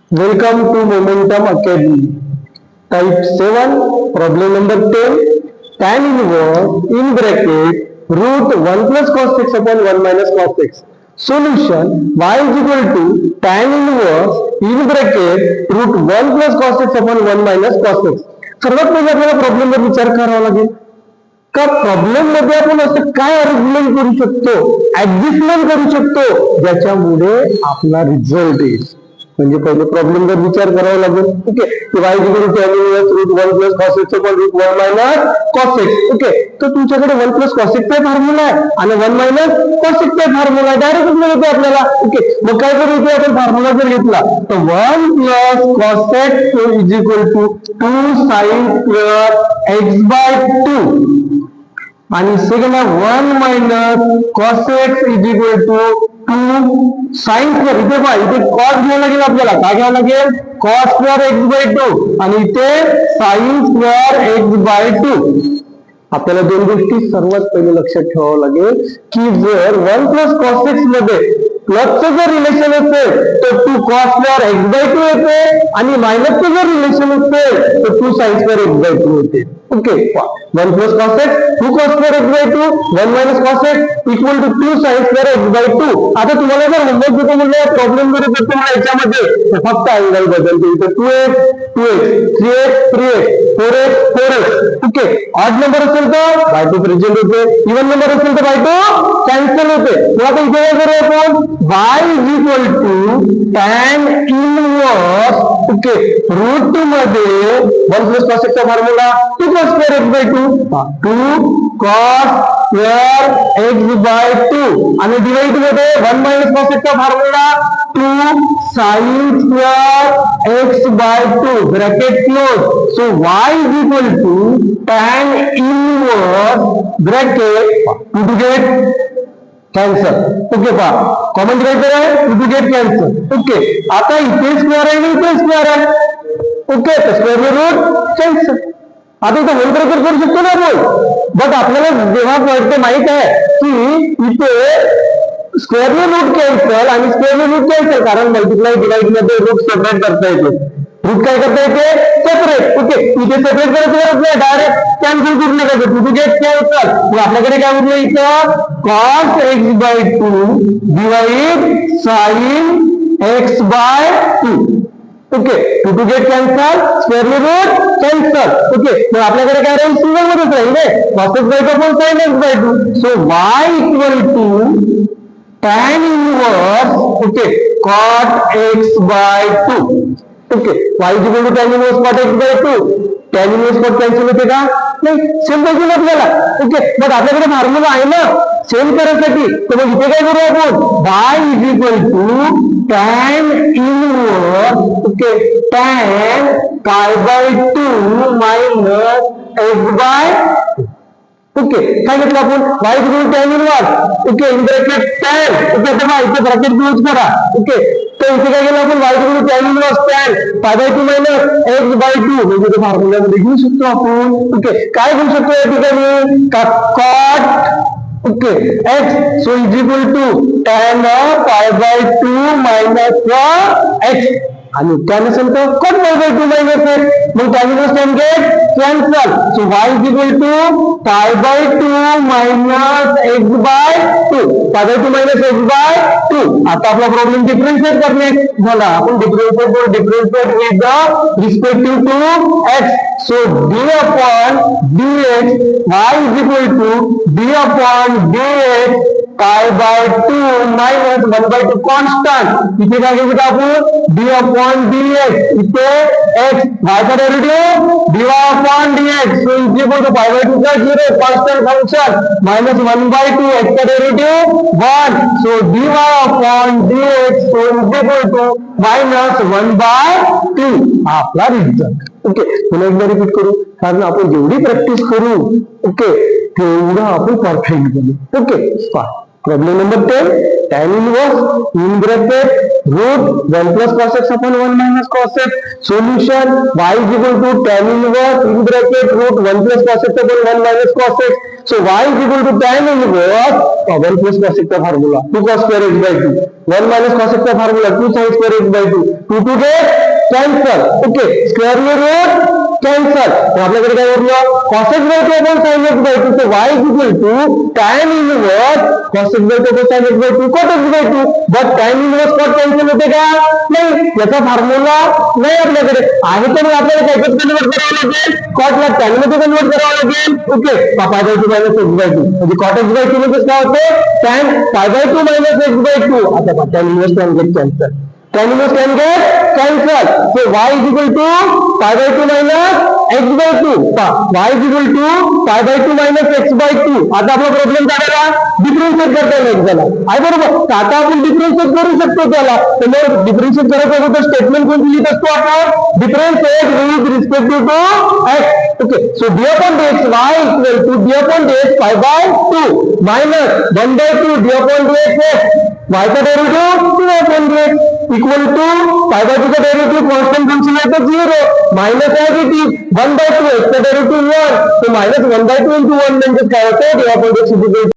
Welcome to Momentum Academy. Type 7, problem number 10. Tan inverse in bracket root 1 plus cos x upon 1 minus cos x. Solution: y is equal to tan inverse in bracket root 1 plus cos x upon 1 minus cos x. सर्वात पहिले आपल्याला problem वर विचार करावा लागेल का problem मध्ये आपण असं काय अरेंजमेंट करू शकतो, ऍडजस्टमेंट करू शकतो ज्याच्यामुळे आपला रिझल्ट येईल. म्हणजे पहिले प्रॉब्लेम वर विचार करावा लागेल. Okay, y equal to tan inverse root 1 plus cos x upon root 1 minus cos x. Okay, तर तुमच्याकडे 1 प्लस cos x चा फॉर्म्युला आहे आणि 1 मायनस cos x चा फॉर्म्युला आहे. डायरेक्ट मिळतो आपल्याला. ओके, मग काय करू इथे आपण फॉर्म्युला जर घेतला तर 1 plus cos x is equal to 2 sin square x by 2 आणि सेकंड आहे 1 minus cos x is equal to 2 sin square. इथे पहा, इथे cos घ्यायला लागेल आपल्याला. काय घ्यावं लागेल? cos स्क्वेअर x बाय 2 आणि इथे sin स्क्वेअर x बाय 2. आपल्याला दोन गोष्टी सर्वात पहिले लक्षात ठेवावं लागेल की जर 1 प्लस cos x मध्ये प्लसचं जर रिलेशन असेल तर 2 cos स्क्वेअर x बाय 2 येते आणि मायनसचं जर रिलेशन असेल तर 2 sin स्क्वेअर x बाय 2 येते. Okay, 1 plus cos x 2 cos square x by 2 1 minus cos x equal to 2 sin square x by 2. आता तुम्हाला जर होमवर्क देतो म्हणलं प्रॉब्लेम मध्ये देतो मला याच्यामध्ये तर फक्त अँगल बदलतो. इथे 2x 2x 3x 3x 4x 4x. Okay, odd number असेल तर बाय 2 प्रेझेंट होते, इव्हन नंबर असेल तर बाय 2 कॅन्सल होते. आता इथे काय करू आपण? y is equal to tan inverse. Okay, route मध्ये 1 प्लस cos x चा formula 2 cos square x by 2 2 cos square x by 2 आणि डिवाइड मध्ये 1 मायनस cos x चा formula 2 sin square x by 2 bracket close. So y is equal to tan inverse bracket two get cancel. Okay, पहा common divider आहे to get cancel. Okay, आता इथे square आहे आणि इथे स्क्वेअर आहे. ओके, तर स्क्वेअर रूट कॅन्सल. आता इथे होल ब्रेकर करू शकतो ना आपण, बट आपल्याला जेव्हा कळते माहित आहे की इथे स्क्वेअरने रूट कॅन्सल आणि स्क्वेअरने रूट कॅन्सल, कारण मल्टिप्लाय डिवाइड मध्ये रूट सेपरेट करता येते. रूट काय करता येते? सेपरेट. ओके, इथे सेपरेट करायचं गरज नाही, डायरेक्ट कॅन्सल करून टाकायचं. To get cancel. मग आपल्याकडे काय उरलं इथं? cos x by 2 divide sin x by 2. Okay, to get cancel, square root cancel. Okay, मग आपल्याकडे काय राहील? सिंगल मध्येच राहील cos x बाय 2 पण sin x by 2. So y equal to tan inverse okay cot x by 2. Okay, y is equal to tan inverse cot x by 2. tan inverse cot cancel होते का? नाही, same पाहिजे आपल्याला. Okay, मग आपल्याकडे formula आहे ना सेम करायसाठी, तर मग इथे काय करू आपण? y is equal to tan inverse okay tan pi by 2 minus x by 2. Okay, काय घेतलं आपण? y is equal to tan inverse okay in bracket tan. Okay, आता इथे ब्रॅकेट क्लोज करा. ओके, तर इथे काय केलं आपण? y is equal to tan inverse tan pi by 2 minus x by 2 म्हणजे ते फॉर्म्युला मध्ये घेऊ शकतो आपण. ओके, काय घेऊ शकतो या ठिकाणी? cot okay x so is equal to tan pi by 2 minus x आणि त्यानंतर तो cot pi by 2 minus x. मग tan inverse tan get cancel. So y is equal to pi by 2 minus x by 2 pi by 2 minus x by 2. आता आपला problem differentiate करणे झाला. आपण differentiate with the respective to x. So d upon dx y is equal to d upon dx pi by 2 minus 1 by 2 constant. इथे काय घेऊ आपण? d upon dx इथे x y चा derivative dy upon dx so is equal to pi by 2 का 0 constant function minus 1 by 2 x चा derivative 1 so dy upon dx so is equal to minus 1 by 2. हा आपला result. Okay, पुन्हा एकदा repeat करू कारण आपण जेवढी प्रॅक्टिस करू ओके तेवढं आपण परफेक्ट बनू. Okay, problem number 10, tan inverse in bracket root 1 plus cos x upon 1 minus cos x. Solution y is equal to tan inverse in bracket root 1 plus cos x upon 1 minus cos x. So y is equal to tan inverse 1 plus cos x का formula 2 cos square x by 2, 1 minus cos x का formula 2 sin square x by 2, 2 get cancel. Okay, square root cancel. तो आपल्याकडे काय उरलं cos x by 2 upon sin x by 2. So y is equal to tan inverse cos x by 2 upon sin x by 2 cot x by 2. But tan inverse cot cancel होते का? नाही, याचा formula नाही आपल्याकडे आहे, तर आपल्याला काय कन्वर्ट करावं लागेल, cot ला tan मध्ये कन्वर्ट करावं लागेल. Okay, pi by 2 minus x by 2 म्हणजे cot x by 2 मध्ये काय होते tan pi by 2 minus x by 2. आता tan inverse can get cancel. Tan inverse can get cancel. So y is equal to pi by 2 minus x by 2. Y is equal to pi by 2 minus x by 2. आता आपला problem काय झाला, differentiate करता येईल झाला आहे बरोबर. तर आता आपण डिफरन्शिएट करू शकतो त्याला. तर मग डिफरन्शिएट करायचं अगोदर स्टेटमेंट कोणती लिहित असतो आपण, differentiate with respect to x. Okay, so d upon dx y equal to d upon dx pi by 2 minus 1 by 2 d upon dx x. y का derivative 2 upon dx equal to pi by 2 का derivative constant function है तो 0 minus as it is 1 by 2 x का derivative 1. तो minus 1 by 2 into 1 म्हणजे काय होते d upon dx